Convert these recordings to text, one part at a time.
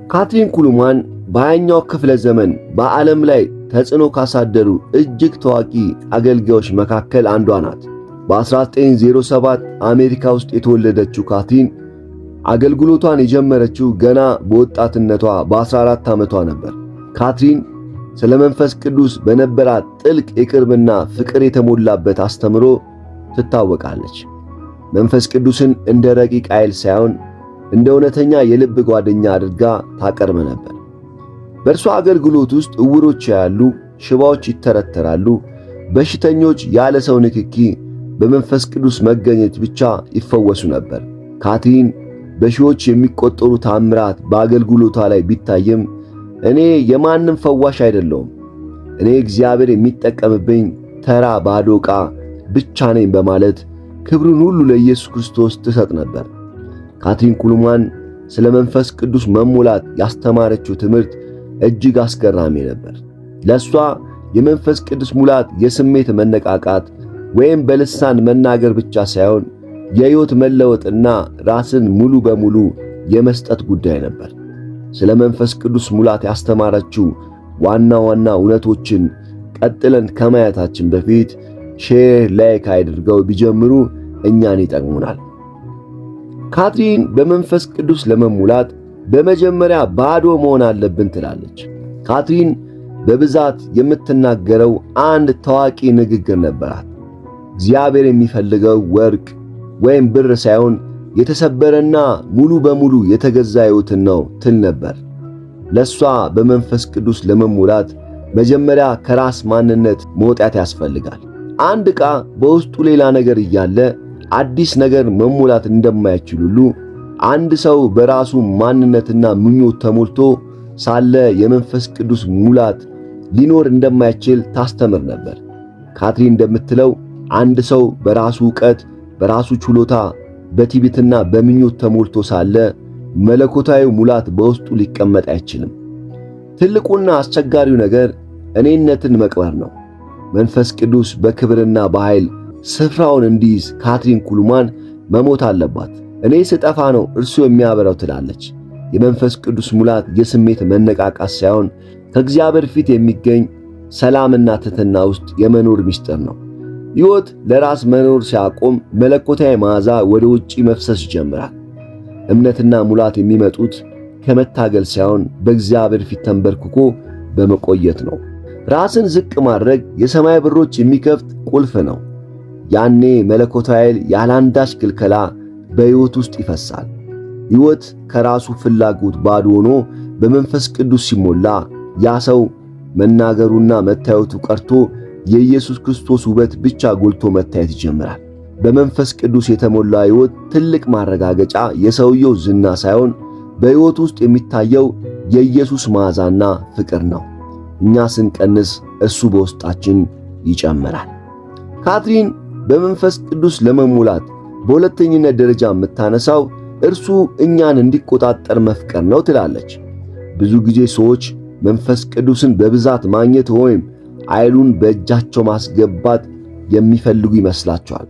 ካትሪን ኩሉማን በሃያኛው ክፍለ ዘመን በዓለም ላይ ተጽዕኖ ካሳደሩ እጅግ ታዋቂ አገልጋዮች መካከል አንዷ ናት። በ1907 አሜሪካ ውስጥ የተወለደችው ካትሪን አገልግሎቷን የጀመረችው ገና በወጣትነቷ በ14 ዓመቷ ነበር። ካትሪን ስለ መንፈስ ቅዱስ በነበራት ጥልቅ የቅርብና ፍቅር የተሞላበት አስተምሮ ትታወቃለች። መንፈስ ቅዱስን እንደ ረቂቅ ኃይል ሳይሆን እንደ እውነተኛ የልብ ጓደኛ አድርጋ ታቀርብ ነበር። በእርሷ አገልግሎት ውስጥ ዕውሮች ያያሉ፣ ሽባዎች ይተረተራሉ፣ በሽተኞች ያለ ሰው ንክኪ በመንፈስ ቅዱስ መገኘት ብቻ ይፈወሱ ነበር። ካትሪን በሺዎች የሚቆጠሩ ታምራት በአገልግሎቷ ላይ ቢታይም እኔ የማንም ፈዋሽ አይደለሁም፣ እኔ እግዚአብሔር የሚጠቀምብኝ ተራ ባዶ ዕቃ ብቻ ነኝ በማለት ክብሩን ሁሉ ለኢየሱስ ክርስቶስ ትሰጥ ነበር። ካትሪን ኩሉማን ስለ መንፈስ ቅዱስ መሞላት ያስተማረችው ትምህርት እጅግ አስገራሚ ነበር። ለሷ የመንፈስ ቅዱስ ሙላት የስሜት መነቃቃት ወይም በልሳን መናገር ብቻ ሳይሆን የሕይወት መለወጥና ራስን ሙሉ በሙሉ የመስጠት ጉዳይ ነበር። ስለ መንፈስ ቅዱስ ሙላት ያስተማረችው ዋና ዋና እውነቶችን ቀጥለን ከማየታችን በፊት ሼር ላይክ አድርገው ቢጀምሩ እኛን ይጠቅሙናል። ካትሪን በመንፈስ ቅዱስ ለመሙላት በመጀመሪያ ባዶ መሆን አለብን ትላለች። ካትሪን በብዛት የምትናገረው አንድ ታዋቂ ንግግር ነበራት። እግዚአብሔር የሚፈልገው ወርቅ ወይም ብር ሳይሆን የተሰበረና ሙሉ በሙሉ የተገዛ ሕይወትን ነው ትል ነበር። ለሷ በመንፈስ ቅዱስ ለመሙላት መጀመሪያ ከራስ ማንነት መውጣት ያስፈልጋል። አንድ ዕቃ በውስጡ ሌላ ነገር እያለ አዲስ ነገር መሙላት እንደማይችል ሁሉ አንድ ሰው በራሱ ማንነትና ምኞት ተሞልቶ ሳለ የመንፈስ ቅዱስ ሙላት ሊኖር እንደማይችል ታስተምር ነበር። ካትሪን እንደምትለው አንድ ሰው በራሱ ዕውቀት፣ በራሱ ችሎታ፣ በትዕቢትና በምኞት ተሞልቶ ሳለ መለኮታዊ ሙላት በውስጡ ሊቀመጥ አይችልም። ትልቁና አስቸጋሪው ነገር እኔነትን መቅበር ነው። መንፈስ ቅዱስ በክብርና በኃይል ስፍራውን እንዲይዝ ካትሪን ኩሉማን መሞት አለባት። እኔ ስጠፋ ነው እርሱ የሚያበራው ትላለች። የመንፈስ ቅዱስ ሙላት የስሜት መነቃቃት ሳይሆን ከእግዚአብሔር ፊት የሚገኝ ሰላምና ትሕትና ውስጥ የመኖር ምስጢር ነው። ሕይወት ለራስ መኖር ሲያቆም መለኮታዊ መዓዛ ወደ ውጪ መፍሰስ ይጀምራል። እምነትና ሙላት የሚመጡት ከመታገል ሳይሆን በእግዚአብሔር ፊት ተንበርክኮ በመቆየት ነው። ራስን ዝቅ ማድረግ የሰማይ በሮች የሚከፍት ቁልፍ ነው። ያኔ መለኮታዊ ኃይል ያላንዳች ክልከላ በሕይወት ውስጥ ይፈሳል። ሕይወት ከራሱ ፍላጎት ባዶ ሆኖ በመንፈስ ቅዱስ ሲሞላ ያ ሰው መናገሩና መታየቱ ቀርቶ የኢየሱስ ክርስቶስ ውበት ብቻ ጎልቶ መታየት ይጀምራል። በመንፈስ ቅዱስ የተሞላ ሕይወት ትልቅ ማረጋገጫ የሰውየው ዝና ሳይሆን በሕይወት ውስጥ የሚታየው የኢየሱስ መዓዛና ፍቅር ነው። እኛ ስንቀንስ እርሱ በውስጣችን ይጨምራል። ካትሪን በመንፈስ ቅዱስ ለመሙላት በሁለተኝነት ደረጃ የምታነሳው እርሱ እኛን እንዲቆጣጠር መፍቀር ነው ትላለች። ብዙ ጊዜ ሰዎች መንፈስ ቅዱስን በብዛት ማግኘት ወይም ኃይሉን በእጃቸው ማስገባት የሚፈልጉ ይመስላቸዋል።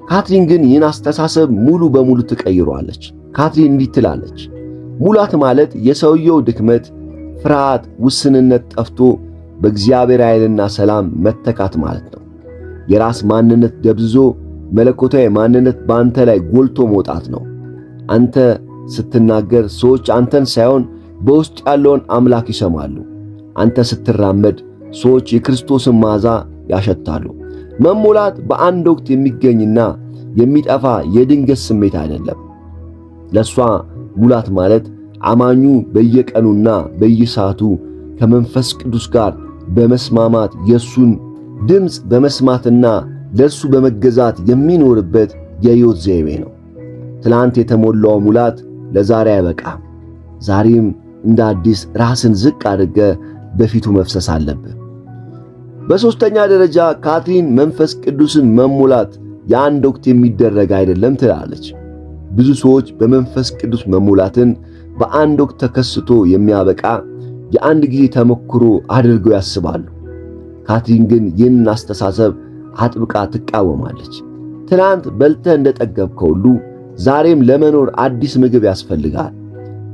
ካትሪን ግን ይህን አስተሳሰብ ሙሉ በሙሉ ትቀይሯለች። ካትሪን እንዲህ ትላለች፣ ሙላት ማለት የሰውየው ድክመት፣ ፍርሃት፣ ውስንነት ጠፍቶ በእግዚአብሔር ኃይልና ሰላም መተካት ማለት ነው። የራስ ማንነት ደብዝዞ መለኮታዊ ማንነት በአንተ ላይ ጎልቶ መውጣት ነው። አንተ ስትናገር ሰዎች አንተን ሳይሆን በውስጥ ያለውን አምላክ ይሰማሉ። አንተ ስትራመድ ሰዎች የክርስቶስን መዓዛ ያሸታሉ። መሞላት በአንድ ወቅት የሚገኝና የሚጠፋ የድንገት ስሜት አይደለም። ለሷ ሙላት ማለት አማኙ በየቀኑና በየሰዓቱ ከመንፈስ ቅዱስ ጋር በመስማማት የሱን ድምፅ በመስማትና ለሱ በመገዛት የሚኖርበት የሕይወት ዘይቤ ነው። ትላንት የተሞላው ሙላት ለዛሬ አይበቃም። ዛሬም እንደ አዲስ ራስን ዝቅ አድርገ በፊቱ መፍሰስ አለብህ። በሦስተኛ ደረጃ ካትሪን መንፈስ ቅዱስን መሙላት የአንድ ወቅት የሚደረግ አይደለም ትላለች። ብዙ ሰዎች በመንፈስ ቅዱስ መሙላትን በአንድ ወቅት ተከስቶ የሚያበቃ የአንድ ጊዜ ተሞክሮ አድርገው ያስባሉ። ካትሪን ግን ይህንን አስተሳሰብ አጥብቃ ትቃወማለች። ትናንት በልተህ እንደጠገብከው ሁሉ ዛሬም ለመኖር አዲስ ምግብ ያስፈልጋል።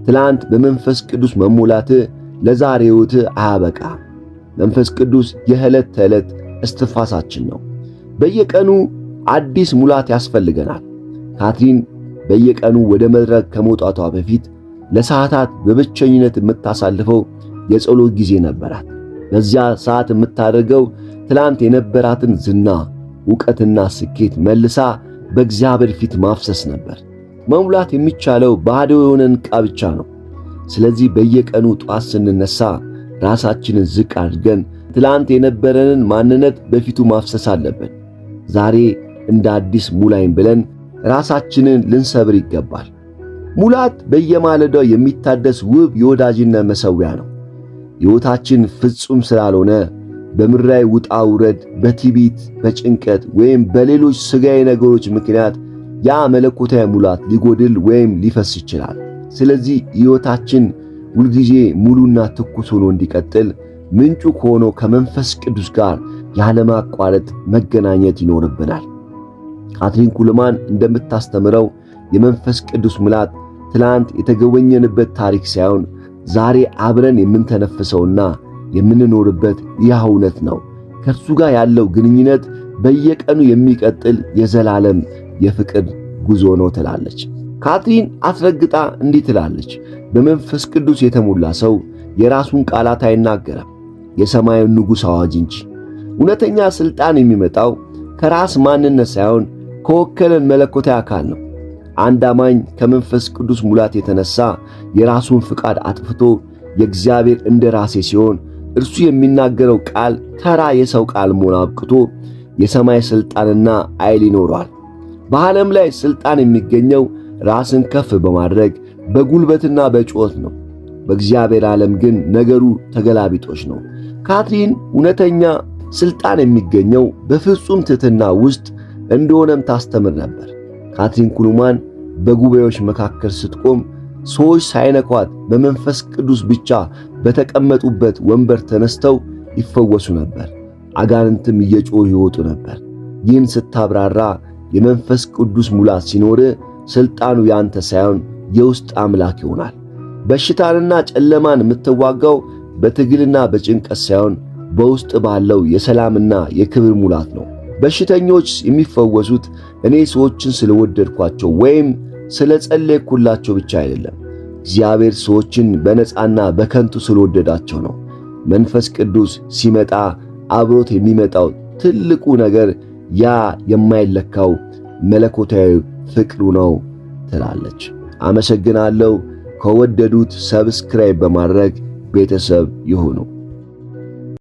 ትላንት በመንፈስ ቅዱስ መሙላት ለዛሬ ሕይወት አያበቃ። መንፈስ ቅዱስ የዕለት ተዕለት እስትንፋሳችን ነው። በየቀኑ አዲስ ሙላት ያስፈልገናል። ካትሪን በየቀኑ ወደ መድረክ ከመውጣቷ በፊት ለሰዓታት በብቸኝነት የምታሳልፈው የጸሎት ጊዜ ነበራት። በዚያ ሰዓት የምታደርገው ትላንት የነበራትን ዝና፣ ዕውቀትና ስኬት መልሳ በእግዚአብሔር ፊት ማፍሰስ ነበር። መሙላት የሚቻለው ባዶ የሆነን ዕቃ ብቻ ነው። ስለዚህ በየቀኑ ጧት ስንነሳ ራሳችንን ዝቅ አድርገን ትላንት የነበረንን ማንነት በፊቱ ማፍሰስ አለብን። ዛሬ እንደ አዲስ ሙላኝ ብለን ራሳችንን ልንሰብር ይገባል። ሙላት በየማለዳው የሚታደስ ውብ የወዳጅነት መሠዊያ ነው። ሕይወታችን ፍጹም ስላልሆነ በምድራዊ ውጣ ውረድ፣ በትዕቢት፣ በጭንቀት ወይም በሌሎች ሥጋዊ ነገሮች ምክንያት ያ መለኮታዊ ሙላት ሊጎድል ወይም ሊፈስ ይችላል። ስለዚህ ሕይወታችን ሁልጊዜ ሙሉና ትኩስ ሆኖ እንዲቀጥል ምንጩ ከሆነው ከመንፈስ ቅዱስ ጋር ያለማቋረጥ መገናኘት ይኖርብናል። ካትሪን ኩልማን እንደምታስተምረው የመንፈስ ቅዱስ ሙላት ትላንት የተገወኘንበት ታሪክ ሳይሆን ዛሬ አብረን የምንተነፍሰውና የምንኖርበት ይህ እውነት ነው። ከእርሱ ጋር ያለው ግንኙነት በየቀኑ የሚቀጥል የዘላለም የፍቅር ጉዞ ነው ትላለች። ካትሪን አስረግጣ እንዲህ ትላለች፣ በመንፈስ ቅዱስ የተሞላ ሰው የራሱን ቃላት አይናገርም፣ የሰማዩን ንጉሥ አዋጅ እንጂ። እውነተኛ ሥልጣን የሚመጣው ከራስ ማንነት ሳይሆን ከወከለን መለኮታዊ አካል ነው። አንድ አማኝ ከመንፈስ ቅዱስ ሙላት የተነሳ የራሱን ፍቃድ አጥፍቶ የእግዚአብሔር እንደራሴ ሲሆን እርሱ የሚናገረው ቃል ተራ የሰው ቃል መሆን አብቅቶ የሰማይ ሥልጣንና ኃይል ይኖረዋል። በዓለም ላይ ሥልጣን የሚገኘው ራስን ከፍ በማድረግ በጉልበትና በጩኸት ነው። በእግዚአብሔር ዓለም ግን ነገሩ ተገላቢጦሽ ነው። ካትሪን እውነተኛ ሥልጣን የሚገኘው በፍጹም ትሕትና ውስጥ እንደሆነም ታስተምር ነበር። ካትሪን ኩልማን በጉባኤዎች መካከል ስትቆም ሰዎች ሳይነኳት በመንፈስ ቅዱስ ብቻ በተቀመጡበት ወንበር ተነስተው ይፈወሱ ነበር። አጋንንትም እየጮሁ ይወጡ ነበር። ይህን ስታብራራ የመንፈስ ቅዱስ ሙላት ሲኖር ሥልጣኑ ያንተ ሳይሆን የውስጥ አምላክ ይሆናል። በሽታንና ጨለማን የምትዋጋው በትግልና በጭንቀት ሳይሆን በውስጥ ባለው የሰላምና የክብር ሙላት ነው። በሽተኞች የሚፈወሱት እኔ ሰዎችን ስለወደድኳቸው ወይም ስለጸለይኩላቸው ብቻ አይደለም። እግዚአብሔር ሰዎችን በነጻና በከንቱ ስለወደዳቸው ነው። መንፈስ ቅዱስ ሲመጣ አብሮት የሚመጣው ትልቁ ነገር ያ የማይለካው መለኮታዊ ፍቅሩ ነው ትላለች። አመሰግናለሁ። ከወደዱት ሰብስክራይብ በማድረግ ቤተሰብ ይሁኑ።